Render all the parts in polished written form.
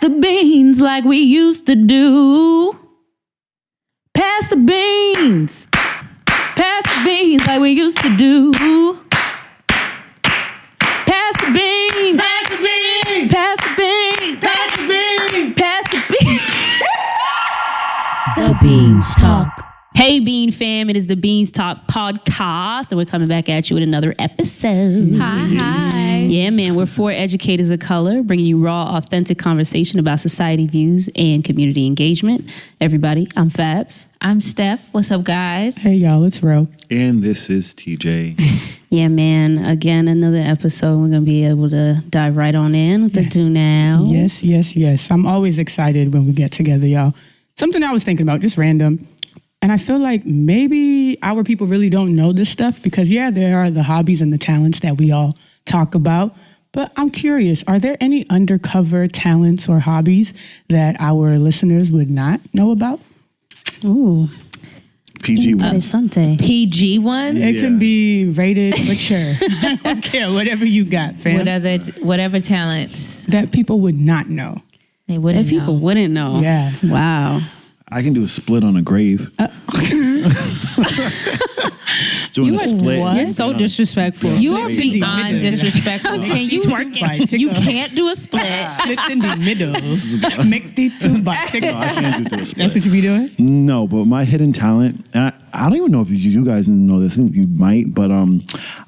the beans like we used to do. Pass the beans. Pass the beans like we used to do. Pass the beans. Pass the beans. Pass the beans. Pass the beans. Pass the beans. The Beans Talk. Hey, Bean fam, it is the Beans Talk podcast, and we're coming back at you with another episode. Hi. Yeah, man, we're four educators of color, bringing you raw, authentic conversation about society views and community engagement. Everybody, I'm Fabs. I'm Steph. What's up, guys? Hey, y'all, it's Ro. And this is TJ. Yeah, man, again, another episode. We're going to be able to dive right on in with the do now. Yes. I'm always excited when we get together, y'all. Something I was thinking about, just random. And I feel like maybe our people really don't know this stuff because, yeah, there are the hobbies and the talents that we all talk about. But I'm curious, are there any undercover talents or hobbies that our listeners would not know about? Ooh. PG one. Interessante. PG one? It can be rated mature. I don't care, whatever you got, fam. Whatever talents That people would not know. they wouldn't That people know. wouldn't know. Yeah. Wow. I can do a split on a grave. Doing a split. what? You're so disrespectful. You are Splits in the beyond middle. disrespectful. Can you twerking. You can't do a split. Splits in the middle. Make the two by No, I can't do a split. That's what you be doing? No, but my hidden talent, and I don't even know if you guys know this. I think you might, but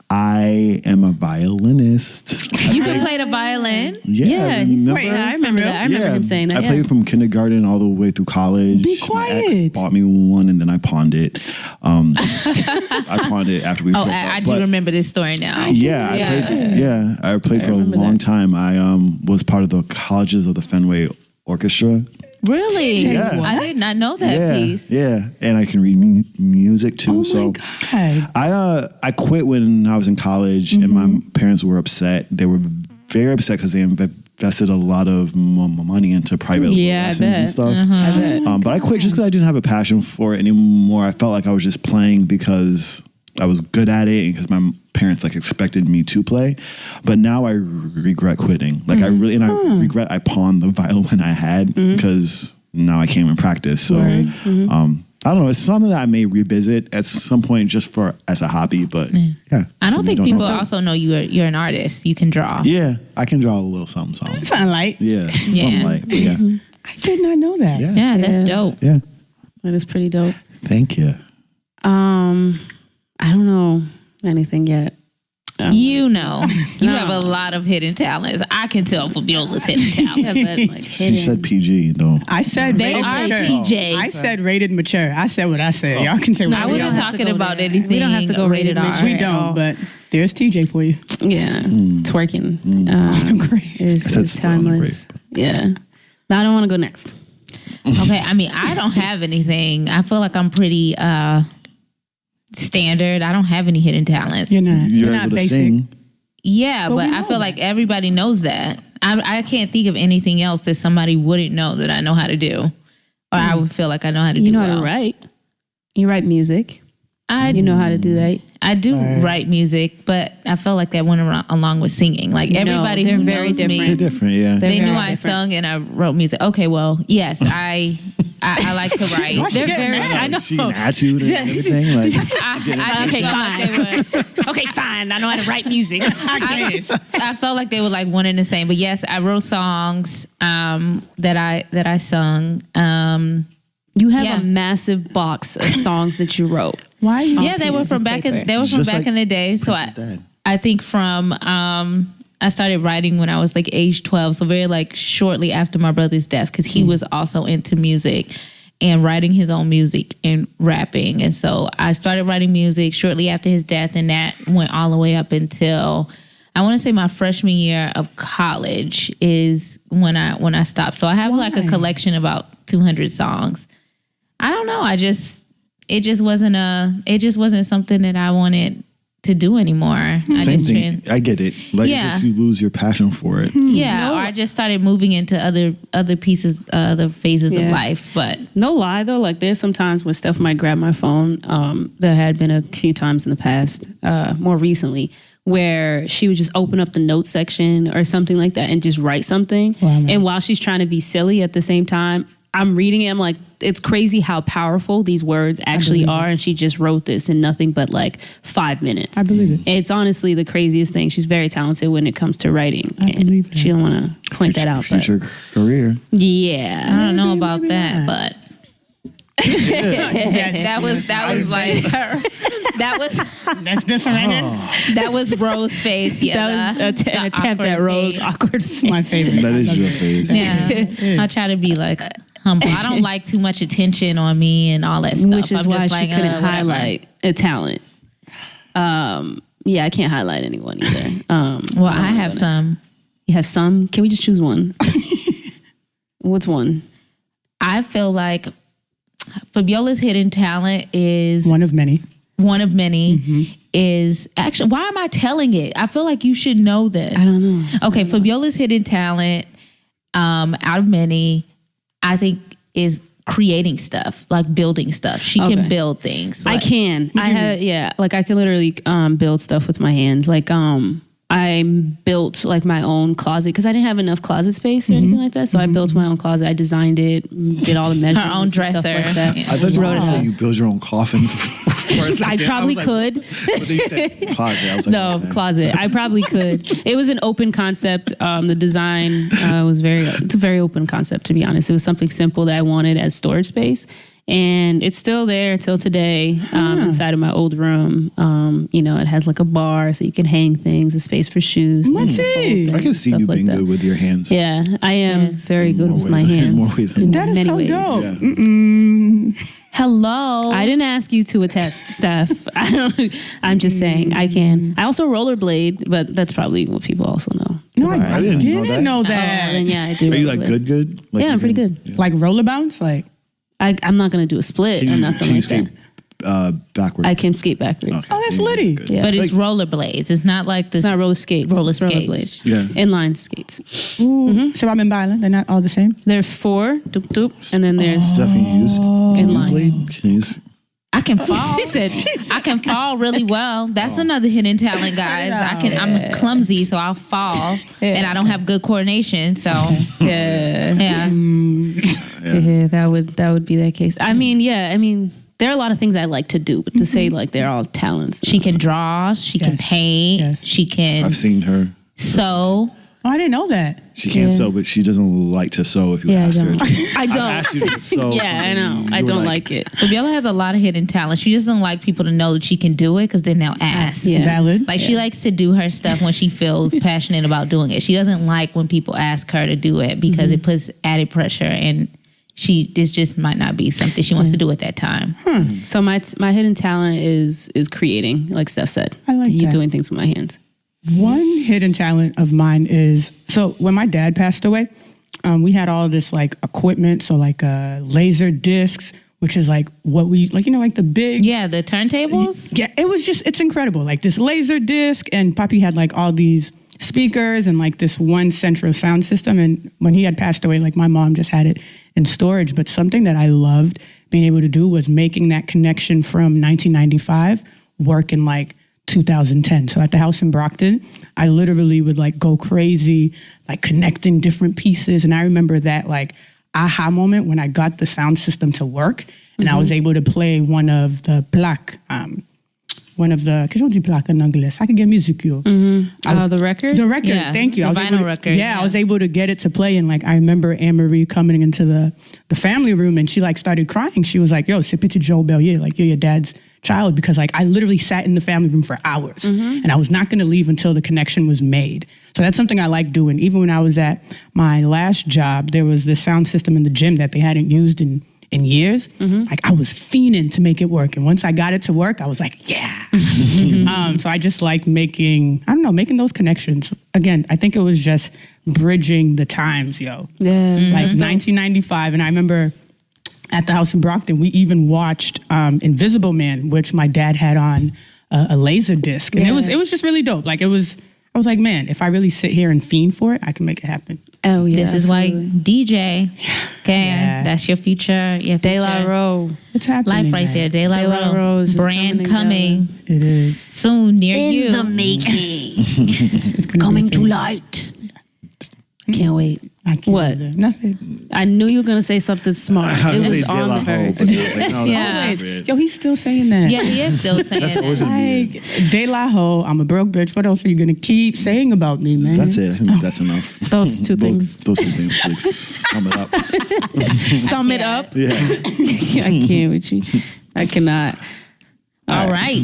I am a violinist. You can play the violin. Yeah, he's remember? yeah, I remember that. I remember him saying that. I yeah. played from kindergarten all the way through college. Be My ex quiet. bought me one, and then I pawned it. I pawned it after we. Oh, broke I up. do But remember this story now. Yeah, I played for a long time. I was part of the Colleges of the Fenway Orchestra. Really? Yeah. I did not know that piece. Yeah, and I can read music too. Oh so my God. I quit when I was in college, and my parents were upset. They were very upset because they invested a lot of money into private Yeah, I lessons bet. and stuff. I bet. But I quit just because I didn't have a passion for it anymore. I felt like I was just playing because I was good at it and because my parents expected me to play. But now I regret quitting. I regret I pawned the violin I had because now I can't even practice. So I don't know. It's something that I may revisit at some point just as a hobby. But yeah, I don't think something people know. also know you're an artist. You can draw. Yeah, I can draw a little something. Sound like. Yeah, something like yeah. I did not know that. Yeah, that's Yeah. dope. Yeah. That is pretty dope. Thank you. I don't know anything yet. You know, you have a lot of hidden talents. I can tell from Viola's hidden talent. Yeah, but She said PG though. I said They rated are mature. TJ. I said rated mature. I said what I said. Y'all can say No, what I y'all wasn't want. talking go about there. anything. We don't have to go rated R. We at don't, all. but there's TJ for you. Yeah, twerking Great. is said split on the timeless. Yeah. Now I don't want to go next. Okay, I mean, I don't have anything. I feel like I'm pretty standard. I don't have any hidden talents. You're not. You're not able to basic. sing. Yeah, But but we I know feel that. like everybody knows that. I can't think of anything else that somebody wouldn't know that I know how to do, or I would feel like I know how to do. You know how well. to write. You write music. You know how to do that. I do write music, but I felt like that went along with singing. Like everybody they're who very knows different. They're me, different, yeah. They're they knew very I different. sung and I wrote music. Okay, well, yes, I like to write. Why she They're getting very. mad? I know. She an attitude and everything. I Okay, felt like they were. Okay, fine. I know how to write music. I guess. I felt like they were like one and the same. But yes, I wrote songs that I sung. You have Yeah. a massive box of songs that you wrote. Why? Yeah, they were from back in the day. So I think from I started writing when I was like age 12, so very like shortly after my brother's death, because he was also into music and writing his own music and rapping. And so I started writing music shortly after his death, and that went all the way up until I want to say my freshman year of college is when I stopped. So I have like a collection of about 200 songs. I don't know. It just wasn't something that I wanted to do anymore. Same thing. I get it. Like Yeah. it's just you lose your passion for it. Yeah, or I just started moving into other pieces, other phases of Yeah. life. But No lie though, like there's some times when Steph might grab my phone. There had been a few times in the past, more recently, where she would just open up the notes section or something like that and just write something. Wow, man. And while she's trying to be silly at the same time, I'm reading it. I'm like, it's crazy how powerful these words actually are. And she just wrote this in nothing but like 5 minutes. I believe it. It's honestly the craziest thing. She's very talented when it comes to writing. I believe it. She don't want to point that out. Future career. Yeah. I don't know about maybe that, not. but that was like that was That's disorienting. that was Rose's face. Yeah, That was the an attempt at awkward Rose face. awkward. It's my favorite. That I is love your it. face. Yeah, I try to be like humble. I don't like too much attention on me and all that stuff. Which is I'm why just she like, couldn't whatever. highlight a talent. Yeah, I can't highlight anyone either. Well, I have some. You have some? Can we just choose one? What's one? I feel like Fabiola's hidden talent is One of many. one of many. Is actually, why am I telling it? I feel like you should know this. I don't know. Okay, Fabiola's hidden talent, out of many, I think is creating stuff, like building stuff. She Okay. can build things. I Like, can. I have, yeah. Like I can literally build stuff with my hands. Like I built like my own closet because I didn't have enough closet space or anything like that. So I built my own closet. I designed it, did all the measurements, Her own and stuff dresser. like that. Yeah. I thought you were Wrote going to it say out. you build your own coffin for a second. I probably was like, could. but then you said closet. I was like, No, okay. closet. I probably could. It was an open concept. The design was it's a very open concept, to be honest. It was something simple that I wanted as storage space. And it's still there till today, inside of my old room. It has like a bar so you can hang things, a space for shoes. Let's see. I can see stuff you like being that. good with your hands. Yeah, I am Yes. very good More with my ways- hands. more ways than in That is many so ways. dope. Yeah. hello. I didn't ask you to attest, Steph. I'm just saying I can. I also rollerblade, but that's probably what people also know. No, I didn't know didn't know Oh, that. then yeah, I do. Are you like rollerblade. good? Like Yeah, you I'm pretty can- good. Like roller bounce? Like, I'm not gonna do a split Can or you, nothing can you like skate that. backwards? I can skate backwards. Okay. oh, that's Yeah, litty. good. Yeah. But it's rollerblades. It's not like this. It's not roller skates. Roller it's skates. rollerblades. Yeah. Inline skates. So I'm in Byron. They're not all the same. There are 4, doop doop, and then there's Stephanie, you used Inline. blade? Can you use? I can fall. She said, I can fall really well. That's another hidden talent, guys. I'm clumsy, so I'll fall, and I don't have good coordination. So yeah, yeah, yeah, that would be that case. I mean, there are a lot of things I like to do, but to say like they're all talents, she can draw. She can Yes. paint. Yes. She can I've seen her. sew. Oh, I didn't know that. She can't sew, but she doesn't like to sew. If you Yeah, I ask her, don't. I don't. asked you to sew Yeah, I know. something, I you were don't like it. Fabiola has a lot of hidden talent. She just doesn't like people to know that she can do it because then they'll ask. Yeah. Valid. Like she likes to do her stuff when she feels passionate about doing it. She doesn't like when people ask her to do it because it puts added pressure and this just might not be something she wants to do at that time. So my hidden talent is creating, like Steph said. I like that. Doing things with my hands. One hidden talent of mine is, so when my dad passed away, we had all this like equipment. So like laser discs, which is like what we, like, like the big. Yeah, the turntables. Yeah, it's incredible. Like this laser disc, and Papi had like all these speakers and like this one central sound system. And when he had passed away, like my mom just had it in storage. But something that I loved being able to do was making that connection from 1995 work in like 2010. So at the house in Brockton, I literally would like go crazy, like connecting different pieces. And I remember that like aha moment when I got the sound system to work and I was able to play one of the plaques, qu'est-ce qu'on dit plaque en anglais? I could get music, yo. The record? The record, Yeah, thank you. the I was vinyl able to- record, Yeah, yeah. I was able to get it to play. And like, I remember Anne-Marie coming into the family room and she like started crying. She was like, yo, c'est petit Joe Bellier. Like, you're your dad's child. Because like, I literally sat in the family room for hours and I was not going to leave until the connection was made. So that's something I like doing. Even when I was at my last job, there was this sound system in the gym that they hadn't used in years. Like I was fiending to make it work. And once I got it to work, I was like, yeah. So I just like making those connections. Again, I think it was just bridging the times, yo. Yeah. Like 1995. And I remember at the house in Brockton, we even watched Invisible Man, which my dad had on a laser disc. And it was just really dope. Like I was like, man, if I really sit here and fiend for it, I can make it happen. Oh, yeah. This is why DJ. Okay, Yeah. that's your future. Your De La future Rowe. It's happening. life right there. De La De La Rowe. Rowe is just Brand coming coming. It is. soon near you. In the making. It's gonna Coming be to big. light. Can't wait. I can't What? either. Nothing. I knew you were going to say something smart. I It was was say De on La the Ho, verge. but I was like, no, that's Yeah. appropriate. Yo, he's still saying that. Yeah, he is still saying That's that. always gonna be. Like, De La Ho, I'm a broke bitch. What else are you going to keep saying about me, man? That's it. I think that's enough. Those two things. Those two things, please. Sum it up. Sum it up. Yeah. I can't with you. I cannot. All right.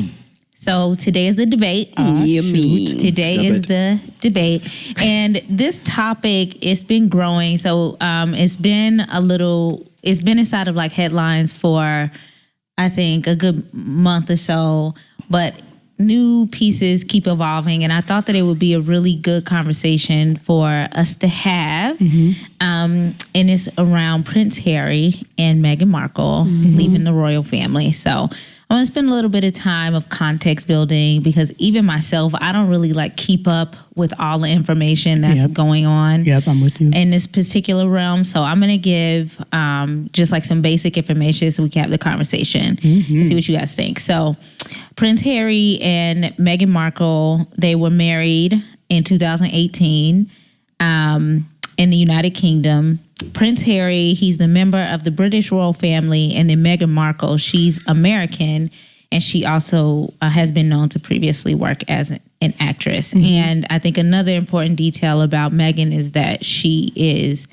So today is the debate. Yummy. Today is the debate. And this topic, it's been growing. So it's been inside of like headlines for, I think, a good month or so. But new pieces keep evolving. And I thought that it would be a really good conversation for us to have. And it's around Prince Harry and Meghan Markle leaving the royal family. So I want to spend a little bit of time of context building because even myself, I don't really like keep up with all the information that's going on Yep, I'm with you. in this particular realm. So I'm going to give just like some basic information so we can have the conversation and see what you guys think. So Prince Harry and Meghan Markle, they were married in 2018 in the United Kingdom. Prince Harry, he's the member of the British royal family, and then Meghan Markle, she's American, and she also has been known to previously work as an actress. And I think another important detail about Meghan is that she is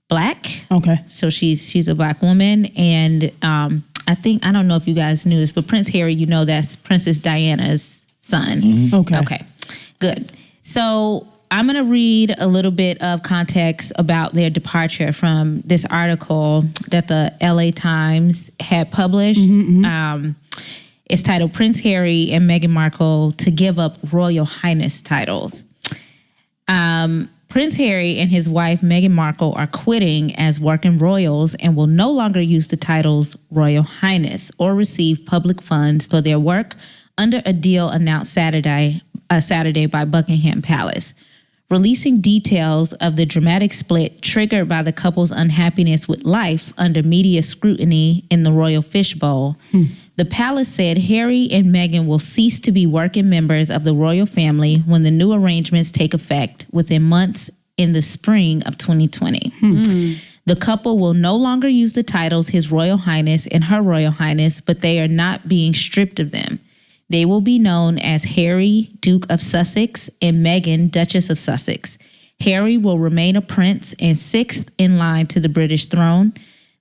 Black. Okay. So she's a Black woman, and I don't know if you guys knew this, but Prince Harry, you know, that's Princess Diana's son. Okay. Okay, good. So I'm going to read a little bit of context about their departure from this article that the LA Times had published. It's titled Prince Harry and Meghan Markle to give up Royal Highness titles. Prince Harry and his wife Meghan Markle are quitting as working royals and will no longer use the titles Royal Highness or receive public funds for their work under a deal announced Saturday by Buckingham Palace. Releasing details of the dramatic split triggered by the couple's unhappiness with life under media scrutiny in the royal fishbowl, the palace said Harry and Meghan will cease to be working members of the royal family when the new arrangements take effect within months in the spring of 2020. The couple will no longer use the titles His Royal Highness and Her Royal Highness, but they are not being stripped of them. They will be known as Harry, Duke of Sussex, and Meghan, Duchess of Sussex. Harry will remain a prince and sixth in line to the British throne.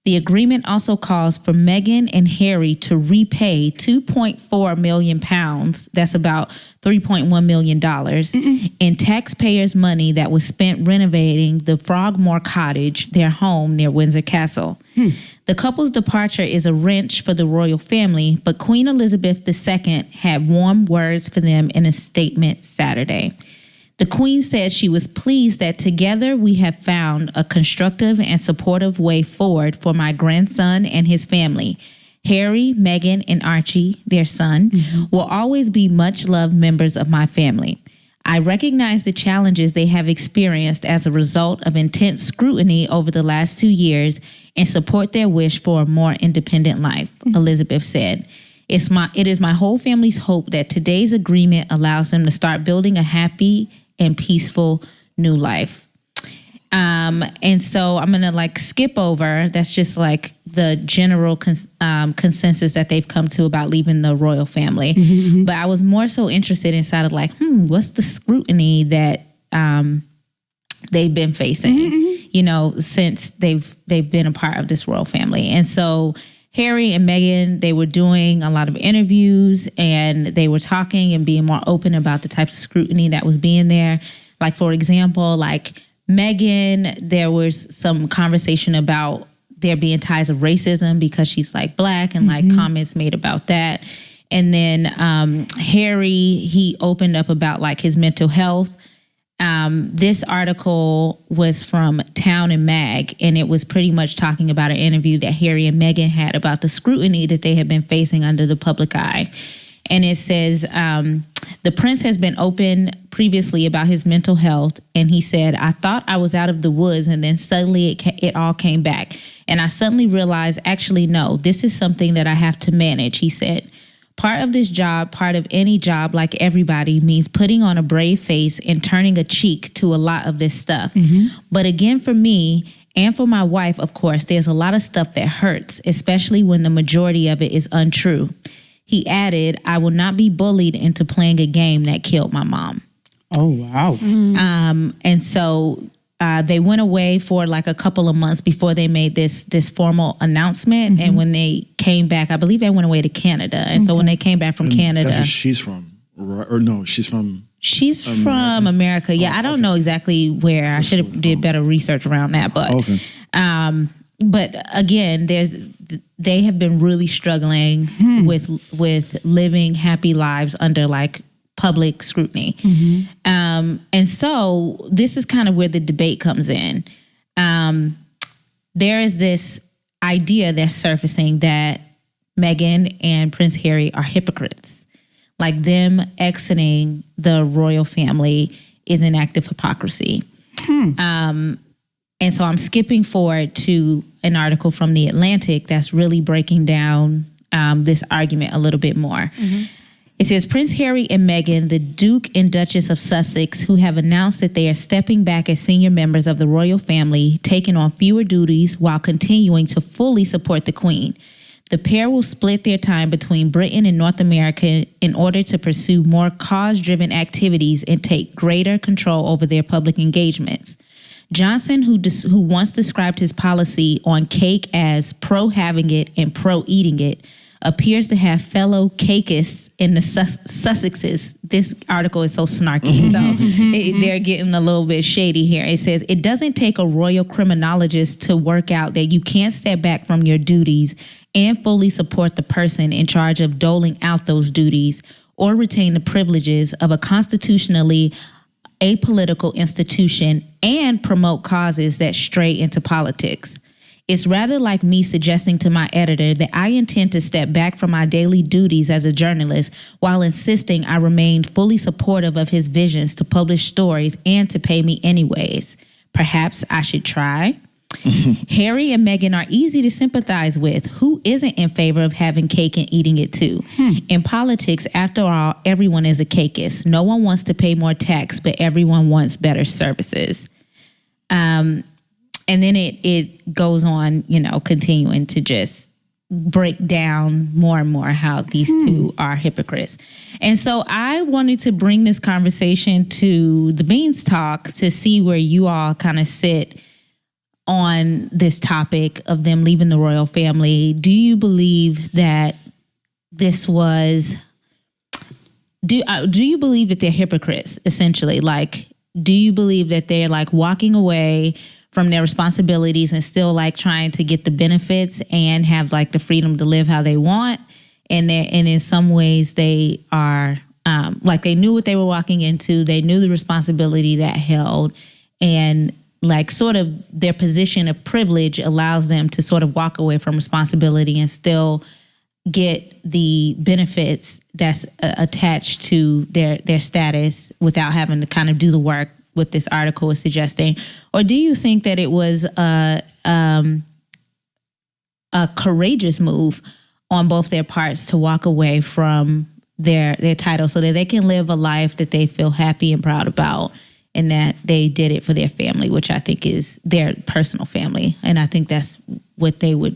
The agreement also calls for Meghan and Harry to repay £2.4 million, that's about $3.1 million, in taxpayers' money that was spent renovating the Frogmore Cottage, their home near Windsor Castle. The couple's departure is a wrench for the royal family, but Queen Elizabeth II had warm words for them in a statement Saturday. The Queen said she was pleased that together we have found a constructive and supportive way forward for my grandson and his family. Harry, Meghan, and Archie, their son, will always be much loved members of my family. I recognize the challenges they have experienced as a result of intense scrutiny over the last 2 years and support their wish for a more independent life, Elizabeth said. It is my whole family's hope that today's agreement allows them to start building a happy and peaceful new life. And so I'm going to skip over. That's just the general consensus that they've come to about leaving the royal family. But I was more so interested inside of what's the scrutiny that they've been facing, since they've been a part of this royal family. And so Harry and Meghan, they were doing a lot of interviews and they were talking and being more open about the types of scrutiny that was being there. For example, Meghan, there was some conversation about there being ties of racism because she's Black and comments made about that. And then Harry, he opened up about his mental health. This article was from Town and Mag, and it was pretty much talking about an interview that Harry and Meghan had about the scrutiny that they had been facing under the public eye. And it says, the prince has been open previously about his mental health, and he said, I thought I was out of the woods, and then suddenly it all came back. And I suddenly realized, actually, no, this is something that I have to manage, he said. Part of this job, part of any job, like everybody, means putting on a brave face and turning a cheek to a lot of this stuff. But again, for me and for my wife, of course, there's a lot of stuff that hurts, especially when the majority of it is untrue. He added, I will not be bullied into playing a game that killed my mom. Oh, wow. And so they went away for like a couple of months before they made this formal announcement. And when they came back, I believe they went away to Canada. And so when they came back from Canada. That's where she's from. Or no, she's from. She's from America. Yeah, I don't know exactly where. I should have did better research around that. But again, they have been really struggling with living happy lives under like public scrutiny. And so this is kind of where the debate comes in. There is this idea that's surfacing that Meghan and Prince Harry are hypocrites. Like them exiting the royal family is an act of hypocrisy. And so I'm skipping forward to an article from The Atlantic that's really breaking down this argument a little bit more. It says, Prince Harry and Meghan, the Duke and Duchess of Sussex, who have announced that they are stepping back as senior members of the royal family, taking on fewer duties while continuing to fully support the Queen. The pair will split their time between Britain and North America in order to pursue more cause-driven activities and take greater control over their public engagements. Johnson, who once described his policy on cake as pro-having it and pro-eating it, appears to have fellow cakists in the Sussexes. This article is so snarky, so they're getting a little bit shady here. It says, it doesn't take a royal criminologist to work out that you can't step back from your duties and fully support the person in charge of doling out those duties or retain the privileges of a constitutionally apolitical institution and promote causes that stray into politics. It's rather like me suggesting to my editor that I intend to step back from my daily duties as a journalist while insisting I remain fully supportive of his visions to publish stories and to pay me anyways. Perhaps I should try. Harry and Meghan are easy to sympathize with. Who isn't in favor of having cake and eating it too? In politics, after all, everyone is a cakeist. No one wants to pay more tax, but everyone wants better services. And then it goes on, continuing to just break down more and more how these two are hypocrites. And so I wanted to bring this conversation to the Beans Talk to see where you all kind of sit on this topic of them leaving the royal family. Do you believe that this was... Do you believe that they're hypocrites, essentially? Like, do you believe that they're like walking away from their responsibilities and still like trying to get the benefits and have like the freedom to live how they want? And in some ways they are like they knew what they were walking into. They knew the responsibility that held, and like sort of their position of privilege allows them to sort of walk away from responsibility and still get the benefits that's attached to their status without having to kind of do the work what this article is suggesting? Or do you think that it was a courageous move on both their parts to walk away from their title so that they can live a life that they feel happy and proud about, and that they did it for their family, which I think is their personal family? And I think that's what they would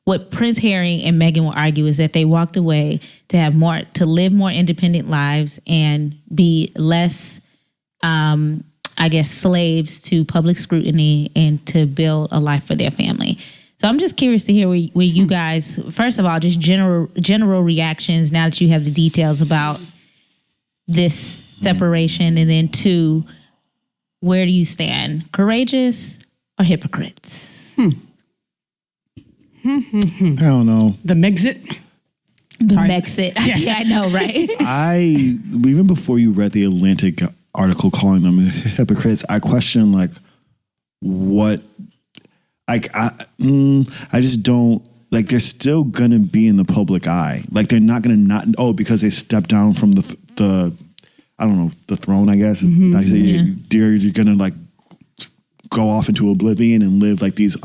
what Prince Harry and Meghan will argue is that they walked away to live more independent lives and be less slaves to public scrutiny and to build a life for their family. So I'm just curious to hear where you guys, first of all, just general reactions now that you have the details about this separation, and then two, where do you stand? Courageous or hypocrites? I don't know. The Megxit? The Megxit. Yeah, I know, right? Even before you read the Atlantic article calling them hypocrites, I question like what, like I just don't, like they're still gonna be in the public eye. Like they're not gonna because they stepped down from the I don't know, the throne, I guess. I say you're gonna like go off into oblivion and live like these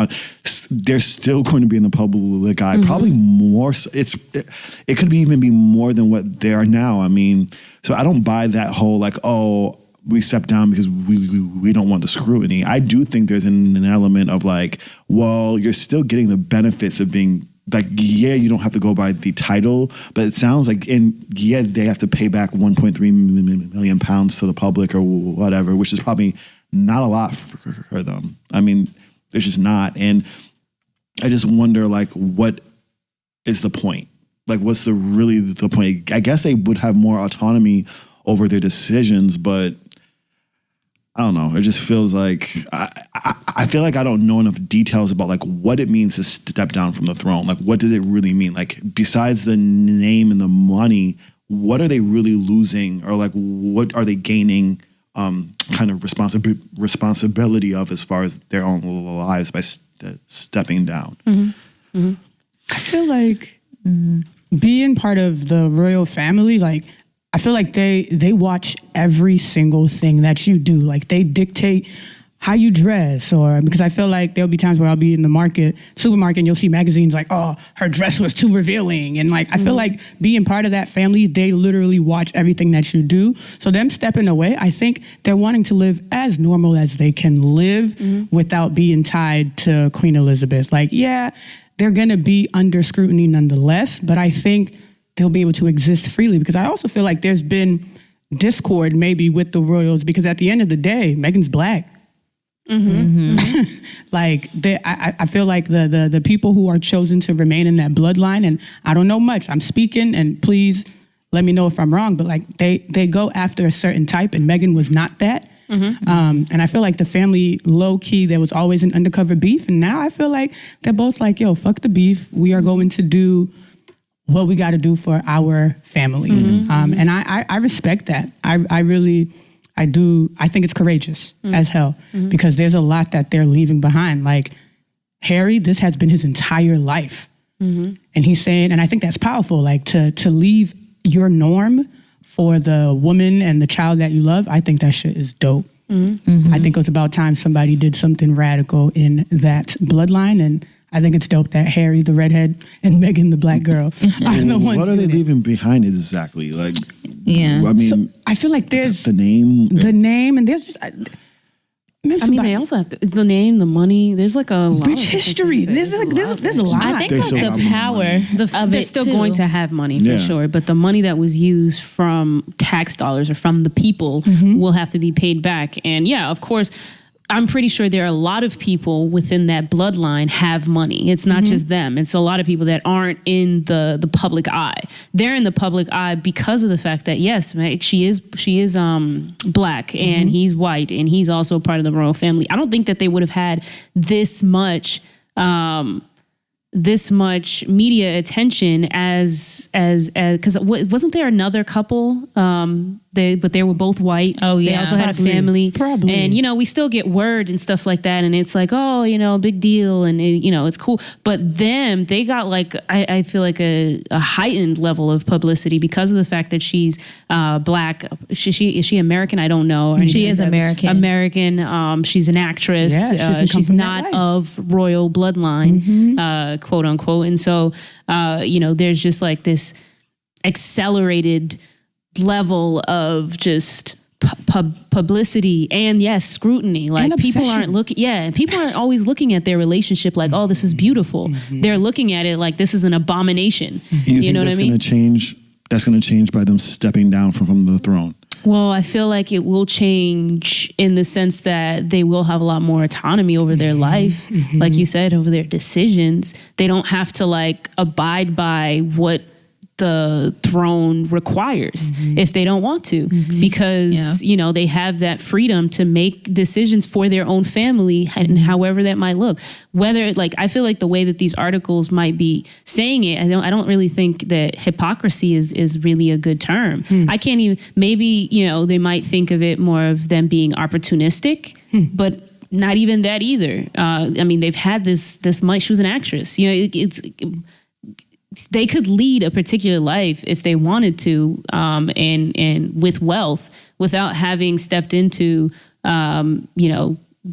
they're still going to be in the public eye. Probably more. It could even be more than what they are now. I mean, so I don't buy that whole like, oh, we step down because we don't want the scrutiny. I do think there's an element of like, well, you're still getting the benefits of being like, yeah, you don't have to go by the title, but it sounds like, they have to pay back 1.3 million pounds to the public or whatever, which is probably not a lot for them. I mean, it's just not. And I just wonder, like, what is the point? Like, what's really the point? I guess they would have more autonomy over their decisions, but I don't know. It just feels like I feel like I don't know enough details about like what it means to step down from the throne. Like, what does it really mean? Like, besides the name and the money, what are they really losing, or like what are they gaining? Kind of responsibility of as far as their own lives by stepping down. I feel like being part of the royal family, like I feel like they watch every single thing that you do. Like they dictate how you dress, or because I feel like there'll be times where I'll be in the supermarket, and you'll see magazines like, oh, her dress was too revealing. And like, I feel like being part of that family, they literally watch everything that you do. So them stepping away, I think they're wanting to live as normal as they can live without being tied to Queen Elizabeth. Like, yeah, they're going to be under scrutiny nonetheless, but I think they'll be able to exist freely, because I also feel like there's been discord maybe with the royals, because at the end of the day, Meghan's Black. Like I feel like the people who are chosen to remain in that bloodline, and I don't know much, I'm speaking, and please let me know if I'm wrong, but like they go after a certain type, and Meghan was not that. And I feel like the family, low key, there was always an undercover beef, and now I feel like they're both like, yo, fuck the beef, we are going to do what we got to do for our family. And I respect that. I do. I think it's courageous as hell, because there's a lot that they're leaving behind. Like Harry, this has been his entire life. And he's saying, and I think that's powerful, like to leave your norm for the woman and the child that you love. I think that shit is dope. I think it was about time somebody did something radical in that bloodline, and I think it's dope that Harry, the redhead, and Meghan, the black girl, are the ones. What are they leaving behind exactly? Like, yeah. I mean, so I feel like there's the name, and there's just. They also have the name, the money. There's like a lot rich history. There's a lot. I think They like still the have power of they're it still too. going to have money for Yeah. sure, but the money that was used from tax dollars or from the people will have to be paid back. And yeah, of course, I'm pretty sure there are a lot of people within that bloodline have money. It's not just them. It's a lot of people that aren't in the public eye. They're in the public eye because of the fact that yes, she is black and he's white and he's also part of the royal family. I don't think that they would have had this much media attention as because wasn't there another couple? But they were both white. Oh, yeah. They also had a family. Probably. And, we still get word and stuff like that. And it's like, oh, big deal. And, it's cool. But them, they got like, I feel like a heightened level of publicity because of the fact that she's black. Is she American? I don't know. She is American. American. She's an actress. Yeah, she's not of royal bloodline, quote unquote. And so, there's just like this accelerated level of just publicity and yes, scrutiny. Like And people obsession. aren't looking, people aren't always looking at their relationship like, oh, this is beautiful. They're looking at it like this is an abomination. you know think what I mean? That's going to change by them stepping down from the throne. Well, I feel like it will change in the sense that they will have a lot more autonomy over their life. Like you said, over their decisions. They don't have to like abide by what the throne requires if they don't want to, because they have that freedom to make decisions for their own family and however that might look. Whether like I feel like the way that these articles might be saying it, I don't really think that hypocrisy is really a good term. I can't even, maybe they might think of it more of them being opportunistic, but not even that either. I mean, they've had this money. She was an actress. They could lead a particular life if they wanted to, and with wealth, without having stepped into, the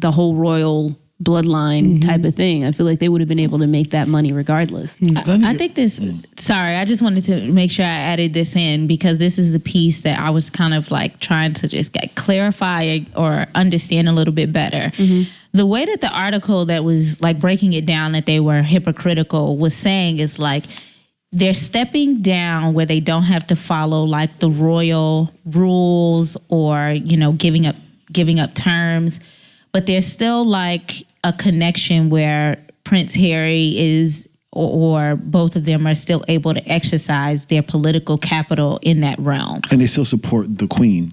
whole royal bloodline type of thing. I feel like they would have been able to make that money regardless. I think this, sorry, I just wanted to make sure I added this in because this is the piece that I was kind of like trying to just clarify or understand a little bit better. The way that the article that was like breaking it down that they were hypocritical was saying is like, they're stepping down where they don't have to follow like the royal rules or, you know, giving up terms, but there's still like a connection where Prince Harry is, or both of them are still able to exercise their political capital in that realm. And they still support the Queen,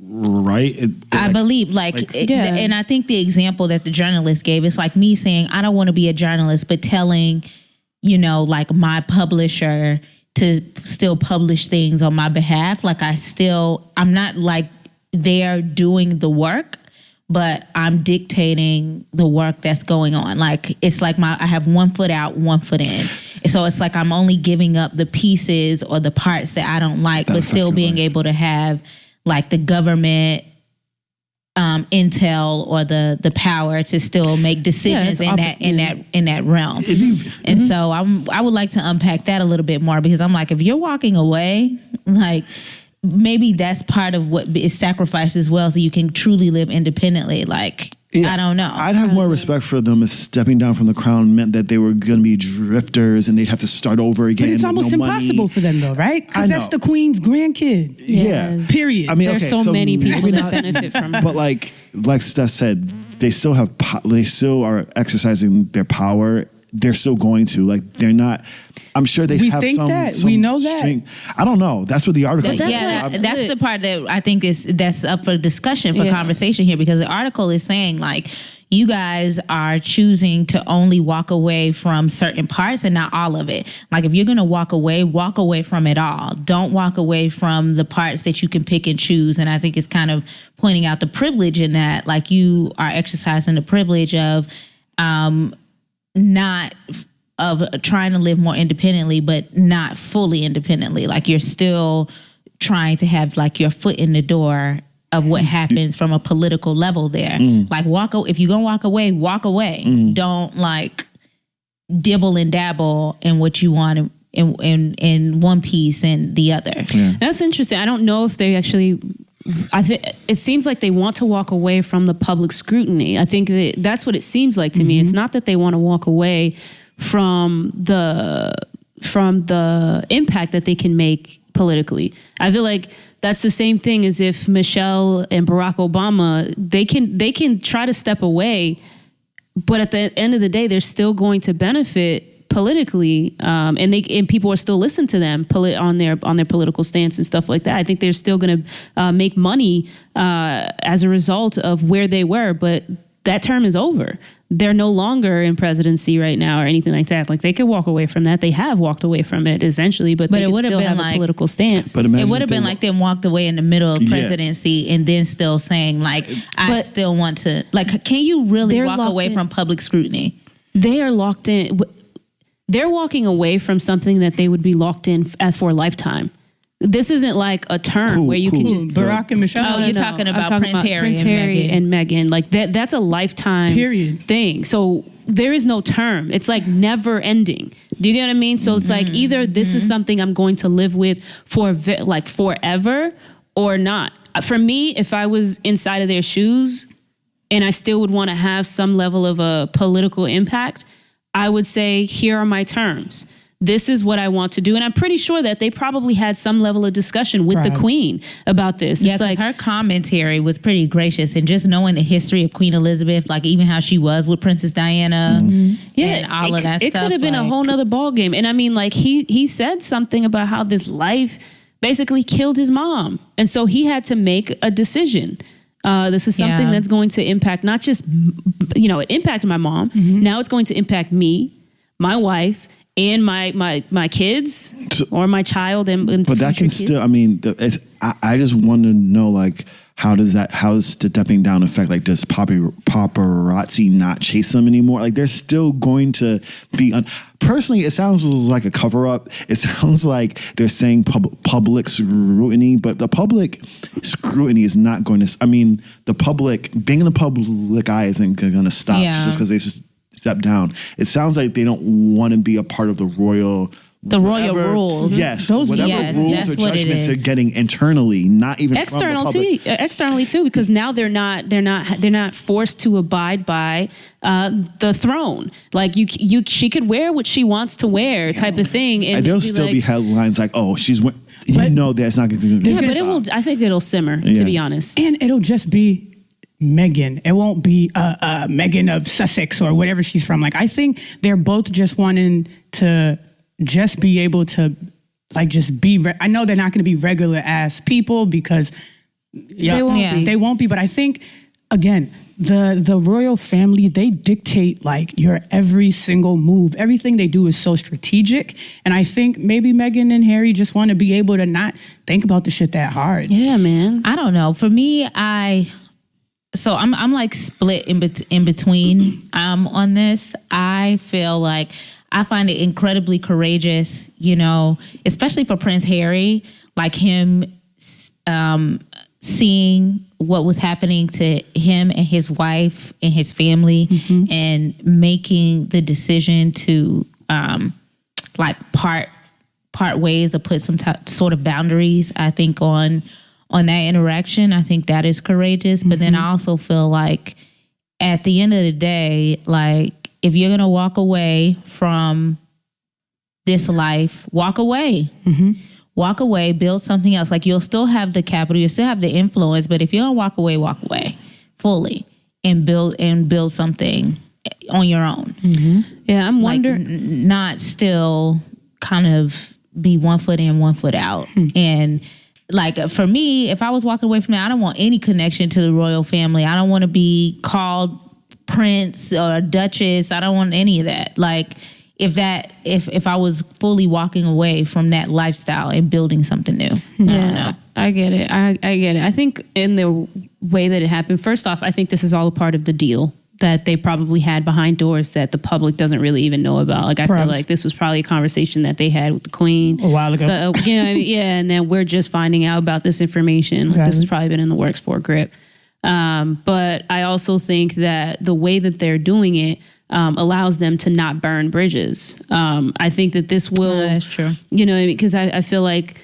right? I believe and I think the example that the journalist gave is like me saying, I don't want to be a journalist, but telling, you know, like my publisher to still publish things on my behalf. Like I'm not like they're doing the work, but I'm dictating the work that's going on. Like, it's like I have 1 foot out, 1 foot in. And so it's like I'm only giving up the pieces or the parts that I don't like, but still being able to have like the government intel or the power to still make decisions in that realm. And so I would like to unpack that a little bit more because I'm like, if you're walking away, like, maybe that's part of what is sacrificed as well, so you can truly live independently. Like, I don't know. I'd have more respect for them if stepping down from the crown meant that they were going to be drifters and they'd have to start over again. But it's almost impossible for them, though, right? Because that's the Queen's grandkid. Yeah. Period. I mean, there's so many people that benefit from it. But like Steph said, they still are exercising their power. They're still going to, like, they're not. I'm sure they have some. We know that. Strength. I don't know. That's what the article says. That's the part that I think that's up for discussion, for conversation here, because the article is saying like, you guys are choosing to only walk away from certain parts and not all of it. Like, if you're going to walk away from it all. Don't walk away from the parts that you can pick and choose. And I think it's kind of pointing out the privilege in that, like, you are exercising the privilege of not of trying to live more independently, but not fully independently. Like, you're still trying to have like your foot in the door of what happens from a political level there. Like, if you're gonna walk away, walk away. Don't like dibble and dabble in what you want in one piece and the other. That's interesting. I don't know if they actually, I think it seems like they want to walk away from the public scrutiny. I think that's what it seems like to me. It's not that they want to walk away from the impact that they can make politically. I feel like that's the same thing as if Michelle and Barack Obama, they can try to step away, but at the end of the day, they're still going to benefit politically, and people are still listening to them on their political stance and stuff like that. I think they're still going to make money as a result of where they were, but that term is over. They're no longer in presidency right now or anything like that. Like, they could walk away from that. They have walked away from it essentially, but they could still have a political stance. But it would have been like them walked away in the middle of presidency and then still saying like, I still want to, like, can you really walk away from public scrutiny? They are locked in. They're walking away from something that they would be locked in for a lifetime. This isn't like a term where you can just Barack and Michelle. Oh, you're talking about Prince Harry and Meghan. Like that's a lifetime thing. So there is no term. It's like never ending. Do you get what I mean? So it's like either this is something I'm going to live with for like forever or not. For me, if I was inside of their shoes and I still would want to have some level of a political impact, I would say, here are my terms. This is what I want to do. And I'm pretty sure that they probably had some level of discussion with the Queen about this. Yeah, it's like her commentary was pretty gracious. And just knowing the history of Queen Elizabeth, like even how she was with Princess Diana and all of that stuff. It could have been a whole nother ballgame. And I mean, like he said something about how this life basically killed his mom. And so he had to make a decision. This is something that's going to impact not just, it impacted my mom. Now it's going to impact me, my wife, and my kids or my child. But that can still, I mean, I just want to know, like, how does the stepping down affect? Like, does paparazzi not chase them anymore? Like, they're still going to be. Personally, it sounds like a cover up. It sounds like they're saying public scrutiny, but the public scrutiny is not going to. I mean, the public being in the public eye isn't going to stop just because they just step down. It sounds like they don't want to be a part of the royal. The royal rules. Yes. Whatever rules or judgments they're getting internally, not even external from the public. externally too, because now they're not forced to abide by the throne. Like she could wear what she wants to wear, type of thing. And there'll still be headlines like, "Oh, she's." That's not going to be. Yeah, but it will. I think it'll simmer. To be honest, and it'll just be Meghan. It won't be Meghan of Sussex or whatever she's from. Like, I think they're both just wanting to just be able to, like, just be. I know they're not going to be regular ass people because they won't be. But I think, again, the royal family, they dictate like your every single move. Everything they do is so strategic. And I think maybe Meghan and Harry just want to be able to not think about the shit that hard. Yeah, man. I don't know. For me, I'm like split in between on this. I feel like I find it incredibly courageous, especially for Prince Harry, like him seeing what was happening to him and his wife and his family, and making the decision to part ways or put some sort of boundaries, I think, on that interaction. I think that is courageous. But then I also feel like at the end of the day, like, if you're going to walk away from this life, walk away. Walk away, build something else. Like, you'll still have the capital, you'll still have the influence, but if you don't walk away fully and build something on your own. Yeah, I'm wondering. Like, not still kind of be 1 foot in, 1 foot out. And like, for me, if I was walking away from that, I don't want any connection to the royal family. I don't want to be called Prince or Duchess. I don't want any of that. Like, if I was fully walking away from that lifestyle and building something new. Yeah, I get it. I get it. I think in the way that it happened, first off, I think this is all a part of the deal that they probably had behind doors that the public doesn't really even know about. Like, I feel like this was probably a conversation that they had with the Queen a while ago. So, and then we're just finding out about this information. Like, this has probably been in the works for a grip. But I also think that the way that they're doing it allows them to not burn bridges. I think that this will, that's true. Because I feel like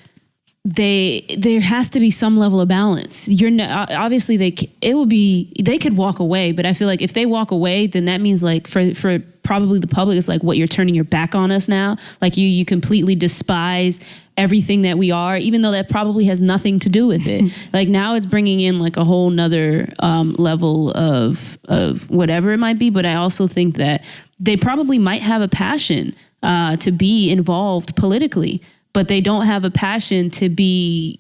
there has to be some level of balance. Obviously they could walk away, but I feel like if they walk away, then that means, like, for probably the public, it's like, what, you're turning your back on us now? Like, you completely despise everything that we are, even though that probably has nothing to do with it. Like, now it's bringing in like a whole nother level of whatever it might be. But I also think that they probably might have a passion to be involved politically, but they don't have a passion to be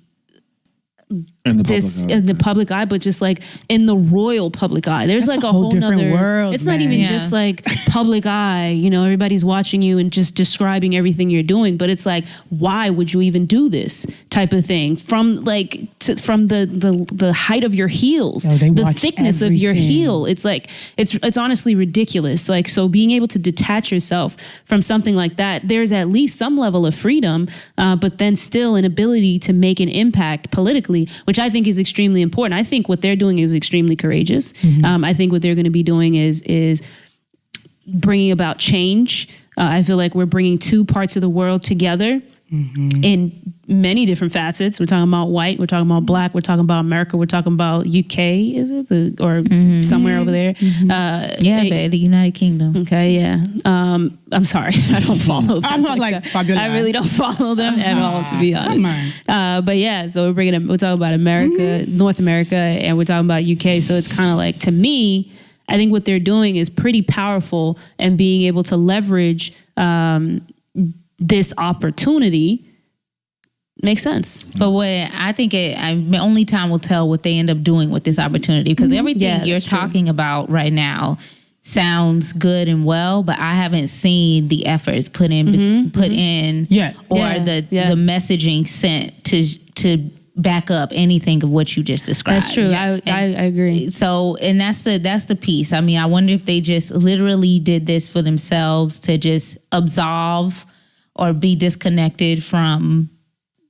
in the public eye, but just like in the royal public eye. There's like a whole different nother world. It's not even just like public eye, everybody's watching you and just describing everything you're doing, but it's like, why would you even do this type of thing? From the height of your heels, the thickness of your heel. It's like, it's honestly ridiculous. Like, so being able to detach yourself from something like that, there's at least some level of freedom, but then still an ability to make an impact politically, which I think is extremely important. I think what they're doing is extremely courageous. I think what they're going to be doing is bringing about change. I feel like we're bringing two parts of the world together in many different facets. We're talking about white, we're talking about black, we're talking about America, we're talking about UK, is it? Or somewhere over there. The United Kingdom. Okay, yeah. I'm sorry, I don't follow them. I'm not like Fabiola. I really don't follow them at all, to be honest. But yeah, so we're talking about America, North America, and we're talking about UK. So it's kind of like, to me, I think what they're doing is pretty powerful, and being able to leverage this opportunity makes sense. But what I think only time will tell what they end up doing with this opportunity, because everything you're talking about right now sounds good and well, but I haven't seen the efforts put in yet, or the messaging sent to back up anything of what you just described. That's true. I agree. So, and that's the piece. I mean, I wonder if they just literally did this for themselves to just absolve or be disconnected from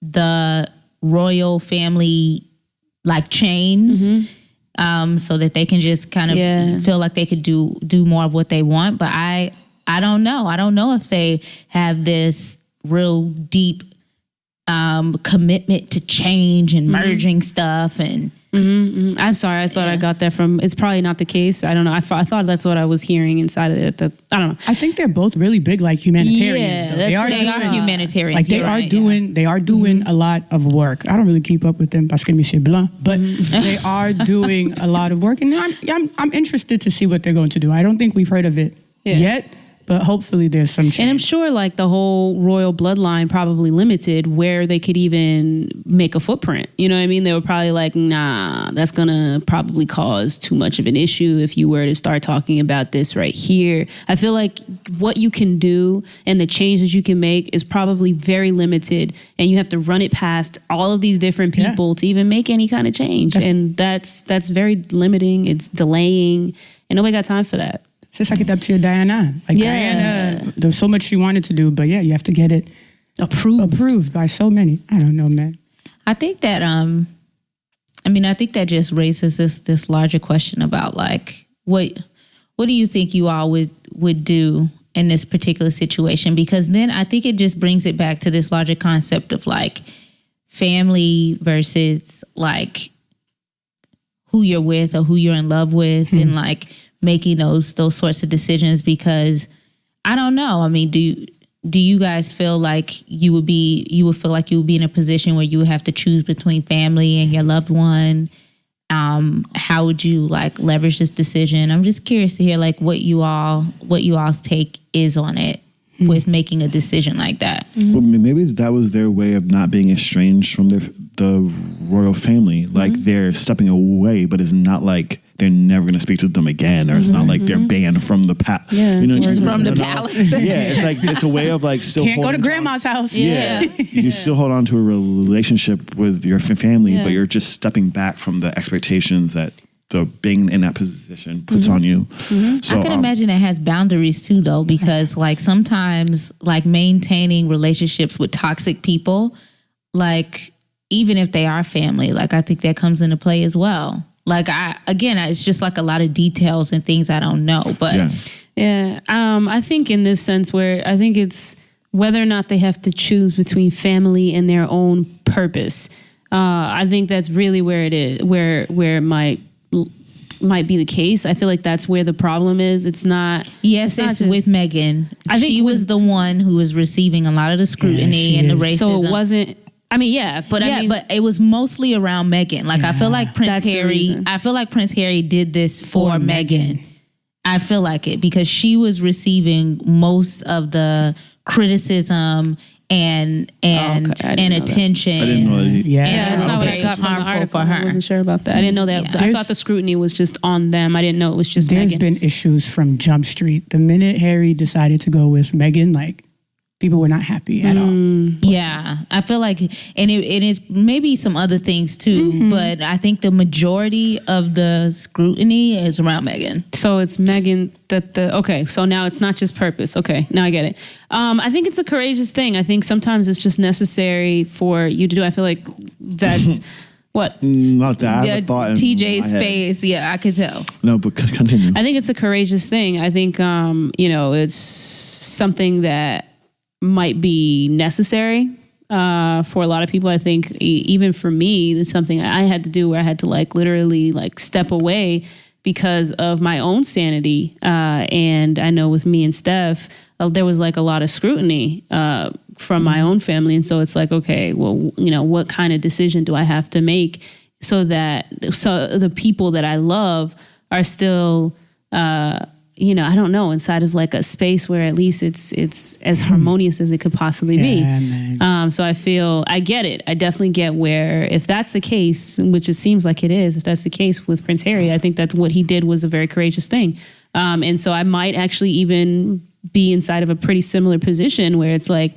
the royal family like chains, so that they can just kind of feel like they could do more of what they want. But I don't know. I don't know if they have this real deep commitment to change and merging stuff and. I'm sorry. I thought I got that from. It's probably not the case. I don't know. I thought that's what I was hearing inside of it. I don't know. I think they're both really big, like humanitarians. Though. They are humanitarians. Like they are doing a lot of work. I don't really keep up with them parce que Monsieur Blanc, but they are doing a lot of work, and I'm interested to see what they're going to do. I don't think we've heard of it yet. But hopefully there's some change. And I'm sure like the whole royal bloodline probably limited where they could even make a footprint. You know what I mean? They were probably like, nah, that's going to probably cause too much of an issue if you were to start talking about this right here. I feel like what you can do and the changes you can make is probably very limited. And you have to run it past all of these different people to even make any kind of change. And that's very limiting. It's delaying. And nobody got time for that. It's just like it's up to Diana. Like Diana, there's so much she wanted to do, but you have to get it approved by so many. I don't know, man. I think that I think that just raises this larger question about like what do you think you all would do in this particular situation? Because then I think it just brings it back to this larger concept of like family versus like who you're with or who you're in love with, and like making those sorts of decisions. Because I don't know. I mean, do you guys feel like you would feel like you would be in a position where you would have to choose between family and your loved one? How would you like leverage this decision? I'm just curious to hear like what you all's take is on it with making a decision like that. Well, maybe that was their way of not being estranged from the royal family. Like they're stepping away, but it's not like they're never going to speak to them again, or it's not like they're banned from the palace. From the palace. Yeah, it's like it's a way of like still can't go to grandma's house. Yeah, you still hold on to a relationship with your family, but you're just stepping back from the expectations that the being in that position puts on you. So I can imagine it has boundaries too, though, because like sometimes like maintaining relationships with toxic people, like even if they are family, like I think that comes into play as well. Like it's just like a lot of details and things I don't know, but I think in this sense where I think it's whether or not they have to choose between family and their own purpose. I think that's really where it is, where it might be the case. I feel like that's where the problem is. It's not. Yes, it's with Meghan. I think she was the one who was receiving a lot of the scrutiny and the racism. So it wasn't. I mean, but it was mostly around Meghan. Like I feel like Prince Harry did this for Meghan. I feel like it because she was receiving most of the criticism and attention. I didn't know that. That's not what I got from the article. For her. I wasn't sure about that. I didn't know that. I thought the scrutiny was just on them. I didn't know it was just There's Meghan. been issues from Jump Street. The minute Harry decided to go with Meghan, like, people were not happy at all. Yeah, I feel like, and it is maybe some other things too, but I think the majority of the scrutiny is around Meghan. So it's Meghan so now it's not just purpose. Okay, now I get it. I think it's a courageous thing. I think sometimes it's just necessary for you to do. I feel like that's what? Not that. I have a thought in TJ's my head. face. Yeah, I could tell. No, but continue. I think it's a courageous thing. I think, it's something that might be necessary for a lot of people. I think even for me, it's something I had to do where I had to like literally like step away because of my own sanity. And I know with me and Steph, there was like a lot of scrutiny from my own family. And so it's like, okay, well, what kind of decision do I have to make so the people that I love are still, I don't know, inside of like a space where at least it's as harmonious as it could possibly be. Man. So I get it. I definitely get where, if that's the case, which it seems like it is, if that's the case with Prince Harry, I think that's what he did was a very courageous thing. And so I might actually even be inside of a pretty similar position where it's like,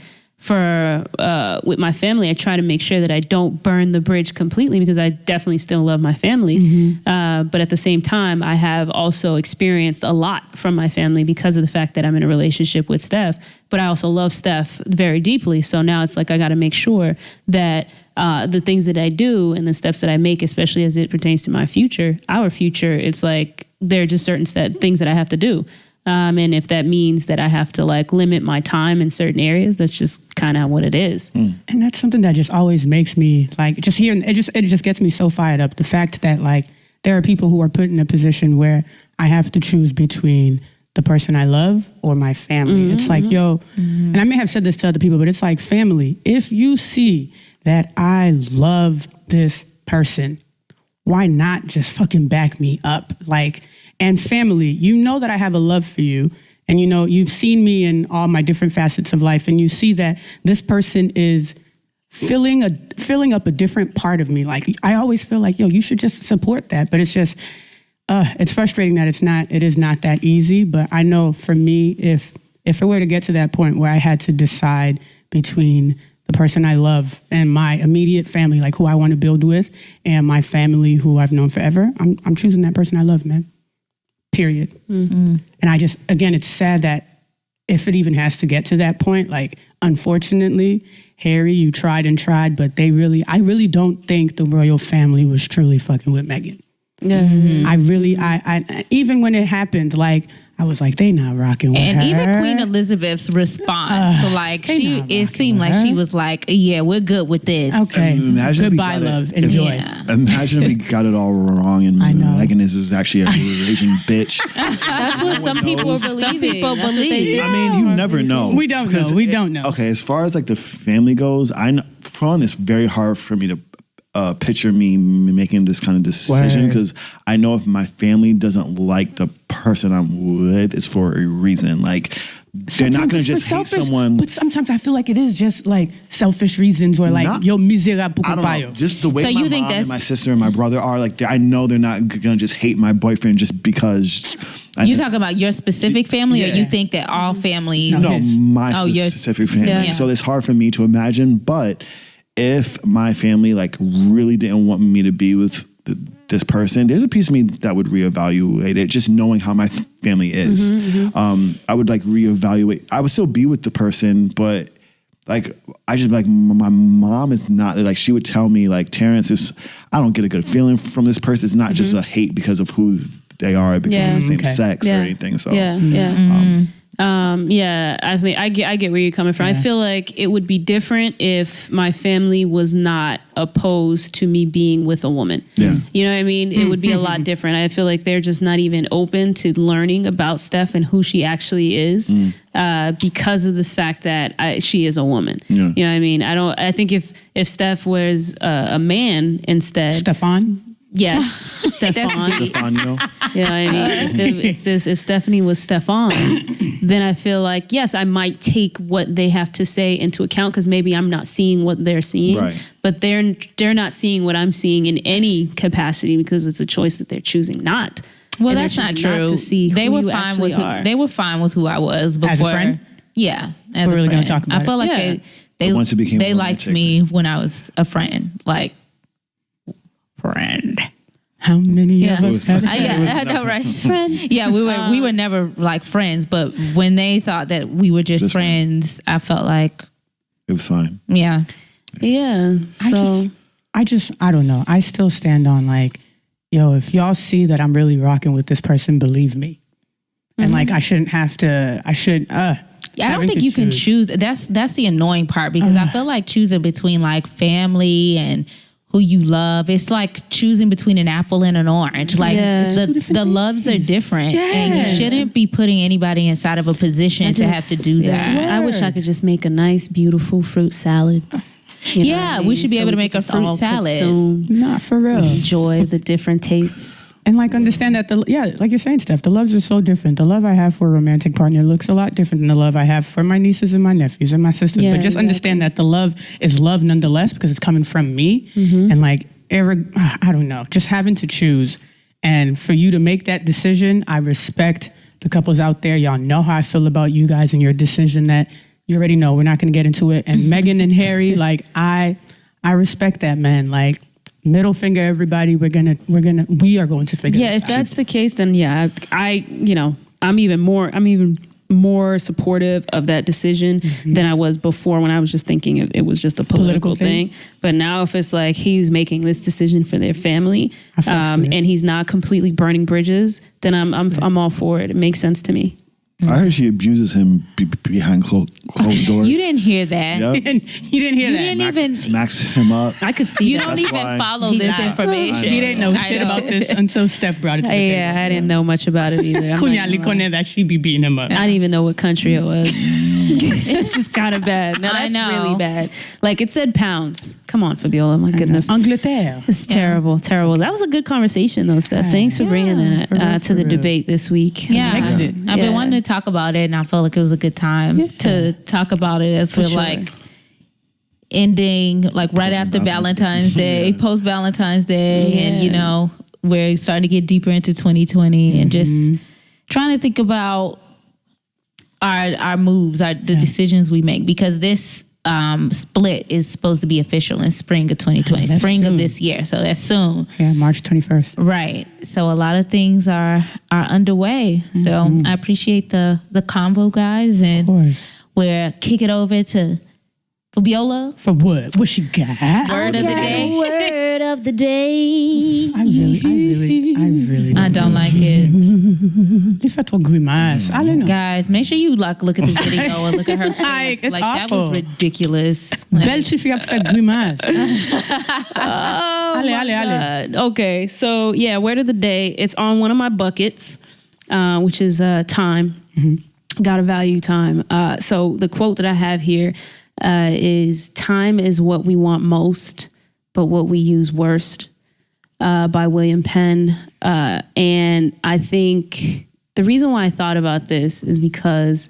with my family, I try to make sure that I don't burn the bridge completely because I definitely still love my family. But at the same time, I have also experienced a lot from my family because of the fact that I'm in a relationship with Steph. But I also love Steph very deeply. So now it's like I got to make sure that the things that I do and the steps that I make, especially as it pertains to my future, our future, it's like there are just certain things that I have to do. And if that means that I have to like limit my time in certain areas, that's just kind of what it is. And that's something that just always makes me like just hearing it just gets me so fired up. The fact that like there are people who are put in a position where I have to choose between the person I love or my family. It's like, yo, and I may have said this to other people, but it's like family. If you see that I love this person, why not just fucking back me up? Like, and family, you know that I have a love for you, and you know you've seen me in all my different facets of life, and you see that this person is filling up a different part of me. Like I always feel like, yo, you should just support that, but it's just it's frustrating that it is not that easy. But I know for me, if it were to get to that point where I had to decide between the person I love and my immediate family, like who I want to build with, and my family who I've known forever, I'm choosing that person I love, man. Period. And I just, again, it's sad that if it even has to get to that point, like, unfortunately, Harry, you tried and tried, but I really don't think the royal family was truly fucking with Meghan. I even when it happened, like, I was like, they not rocking with her. And even Queen Elizabeth's response, so like it seemed like she was like, yeah, we're good with this. Okay, goodbye, love, enjoy. Yeah. Imagine we got it all wrong, and Meghan is actually a raging bitch. That's what some people believe. Some people believe. I mean, you never know. We don't know. We don't know. Okay, as far as like the family goes, for one, it's very hard for me to picture me making this kind of decision because I know if my family doesn't like the person I'm with, it's for a reason. Like, they're not going to just hate someone. But sometimes I feel like it is just like selfish reasons or like, yo, miserable. I don't know. Just the way my mom and my sister and my brother are, like, I know they're not going to just hate my boyfriend just because. You talking about your specific family, or you think that all families? No, my specific family. Yeah. So it's hard for me to imagine, but if my family like really didn't want me to be with this person, there's a piece of me that would reevaluate it, just knowing how my family is. I would like reevaluate. I would still be with the person, but like, I just like, my mom is not like, she would tell me like, Terrence, I don't get a good feeling from this person. It's not just a hate because of who they are, because of the same sex or anything. So I think I get where you're coming from. I feel like it would be different if my family was not opposed to me being with a woman. You know what I mean? It would be a lot different. I feel like they're just not even open to learning about Steph and who she actually is because of the fact that she is a woman. You know what I mean? I think if Steph was a man instead. Stefan? Yes, Stefano. Yeah, I mean, if Stephanie was Stefan, then I feel like, yes, I might take what they have to say into account because maybe I'm not seeing what they're seeing, but they're not seeing what I'm seeing in any capacity because it's a choice that they're choosing not. Well, that's not true. Not to see who they were you fine with they were fine with who I was before. As a friend? Yeah, as we're a really friend. Gonna talk about I feel like they liked me when I was a friend, like. Friend. How many of us have I know, right? Friends. Yeah, we were never like friends, but when they thought that we were just friends, I felt like it was fine. Yeah. Yeah. So I don't know. I still stand on like, yo, if y'all see that I'm really rocking with this person, believe me. And like I don't think you can choose. That's the annoying part because I feel like choosing between like family and who you love, it's like choosing between an apple and an orange. Like the loves are different, and you shouldn't be putting anybody inside of a position to have to do that. I wish I could just make a nice, beautiful fruit salad. We should be able to make a fruit salad. Not for real. Enjoy the different tastes. And like understand that like you're saying, Steph, the loves are so different. The love I have for a romantic partner looks a lot different than the love I have for my nieces and my nephews and my sisters. But just understand that the love is love nonetheless because it's coming from me. And like, I don't know, just having to choose. And for you to make that decision, I respect the couples out there. Y'all know how I feel about you guys and your decision that You already know we're not going to get into it. And Meghan and Harry, like I respect that, man. Like middle finger, everybody. We are going to figure. Yeah, if that's the case, then yeah, I'm even more supportive of that decision than I was before when I was just thinking it was just a political thing. But now if it's like he's making this decision for their family, and he's not completely burning bridges, then I'm all for it. It makes sense to me. I heard she abuses him behind closed doors. You didn't hear that. Yep. You didn't hear that. Didn't even smacks him up. I could see You that. don't That's even why. follow this information. He didn't know shit about this until Steph brought it to the table. Yeah, I didn't know much about it either. I'm not Kunyali gonna lie. Kone that she be beating him up. I didn't even know what country it was. It's just kind of bad. No, I that's know. really bad. Like it said pounds. Come on, Fabiola. My goodness. Angleterre. It's terrible, terrible. That was a good conversation though, Steph. Thanks for bringing that to the debate this week. Yeah, Exit. I've been wanting to talk about it, and I felt like it was a good time to talk about it as we're sure. like ending, like right after Valentine's Day, post Valentine's Day, and we're starting to get deeper into 2020, and just trying to think about our moves, the decisions we make, because this split is supposed to be official in spring of 2020, That's spring soon. of this year, so that's soon. Yeah, March 21st. Right. So a lot of things are underway. So I appreciate the convo, guys. And Of course. we'll kick it over to Fabiola. For what? What she got? Word of the day. Word of the day. I really I don't like it. Les fais trop grimace. Allez, non. Guys, make sure you look at the video and look at her face. It's that awful. was ridiculous. Like, Belle si fille a fait grimace. Oh Allez, my allez. God. Okay, so yeah, word of the day. It's on one of my buckets, which is time. Gotta value time. So the quote that I have here is "Time is what we want most, but what we use worst," by William Penn. And I think the reason why I thought about this is because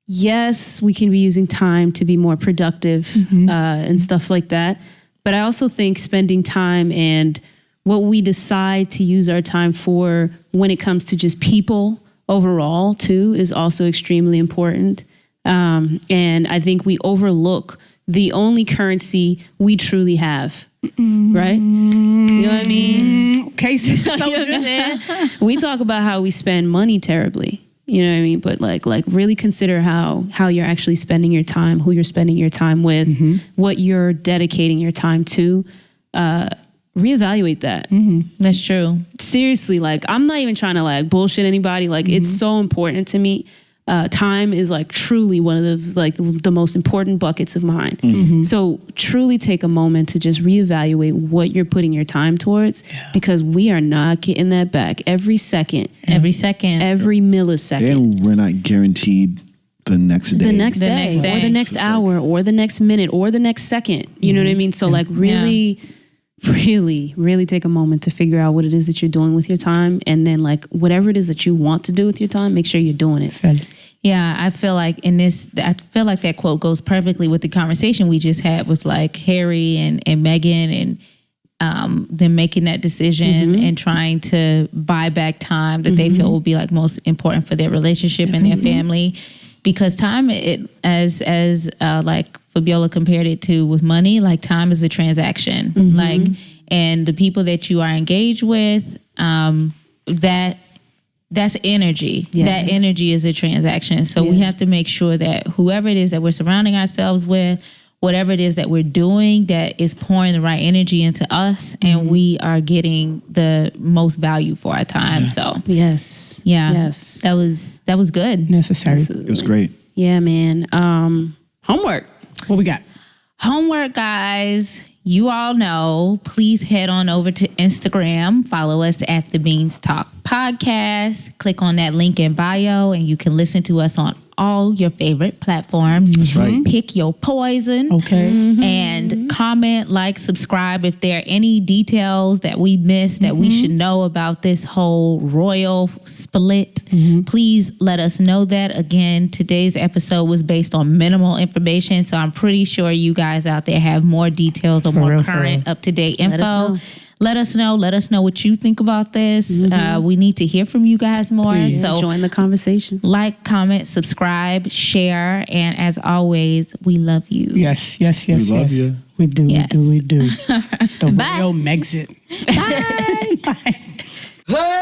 yes, we can be using time to be more productive and stuff like that. But I also think spending time and what we decide to use our time for when it comes to just people overall too is also extremely important. And I think we overlook the only currency we truly have, right? You know what I mean? Case You know what I'm saying? We talk about how we spend money terribly. You know what I mean? But like really consider how you're actually spending your time, who you're spending your time with, what you're dedicating your time to. Reevaluate that. that's true. Seriously, like I'm not even trying to like bullshit anybody. Like it's so important to me. Time is like truly one of the most important buckets of mine. So truly take a moment to just reevaluate what you're putting your time towards, because we are not getting that back every second, Every second. every millisecond. And we're not guaranteed the next day. The next The day, next or day. the next hour, or the next minute, or the next second. You know what I mean? So like really take a moment to figure out what it is that you're doing with your time. And then like whatever it is that you want to do with your time, make sure you're doing it. Yeah, I feel like that quote goes perfectly with the conversation we just had with like Harry and Meghan and them making that decision and trying to buy back time that they feel will be like most important for their relationship and their family. Because time, as like Fabiola compared it to with money, like time is a transaction. Like, and the people that you are engaged with, that's energy. Yeah. That energy is a transaction. So we have to make sure that whoever it is that we're surrounding ourselves with, whatever it is that we're doing, that is pouring the right energy into us, and we are getting the most value for our time. So Yes. yeah, Yes. that was good. Necessary. It was great. Yeah, man. Homework. What we got? Homework, guys. You all know, please head on over to Instagram. Follow us at The Beans Talk Podcast. Click on that link in bio and you can listen to us on all your favorite platforms. That's right. Pick your poison. Okay. And comment, like, subscribe if there are any details that we missed that we should know about this whole royal split. Please let us know that. Again, today's episode was based on minimal information, so I'm pretty sure you guys out there have more details or more real, current, up-to-date Let us info. know. let us know. Let us know what you think about this. We need to hear from you guys more. Please. So Join the conversation. like, comment, subscribe, share, and as always, we love you. Yes. We love you. We do. Yes. We do. The Bye. real Megxit. Bye. Bye.